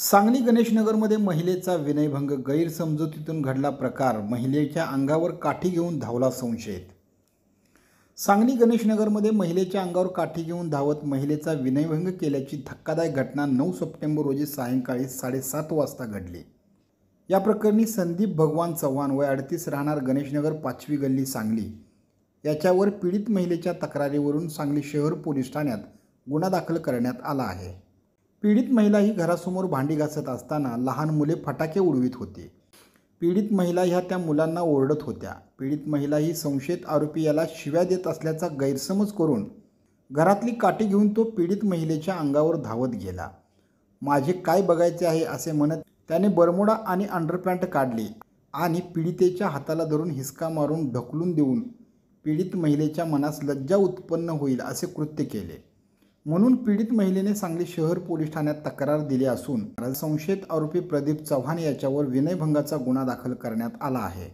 सांगली गणेशनगरमध्ये महिलेचा विनयभंग, गैरसमजुतीतून घडला प्रकार, महिलेच्या अंगावर काठी घेऊन धावला संशयित. सांगली गणेशनगरमध्ये महिलेच्या अंगावर काठी घेऊन धावत महिलेचा विनयभंग केल्याची धक्कादायक घटना 9 सप्टेंबर रोजी सायंकाळी 7:30 वाजता घडली. या प्रकरणी संदीप भगवान चव्हाण वय 38 राहणार गणेशनगर 5वी गल्ली सांगली याच्यावर पीडित महिलेच्या तक्रारीवरून सांगली शहर पोलीस ठाण्यात गुन्हा दाखल करण्यात आला आहे. पीडित महिला ही घरासमोर भांडी घासत असताना लहान मुले फटाके उडवित होती. पीडित महिला ह्या त्या मुलांना ओरडत होत्या. पीडित महिला ही संशयित आरोपी याला शिव्या देत असल्याचा गैरसमज करून घरातली काठी घेऊन तो पीडित महिलेच्या अंगावर धावत गेला. माझे काय बघायचे आहे असे म्हणत त्याने बरमुडा आणि अंडरपॅन्ट काढली आणि पीडितेच्या हाताला धरून हिसका मारून ढकलून देऊन पीडित महिलेच्या मनास लज्जा उत्पन्न होईल असे कृत्य केले. म्हणून पीडित महिलेने सांगली शहर पोलीस ठाण्यात तक्रार दिली असून संशयित आरोपी प्रदीप चव्हाण याच्यावर विनयभंगाचा गुन्हा दाखल करण्यात आला आहे.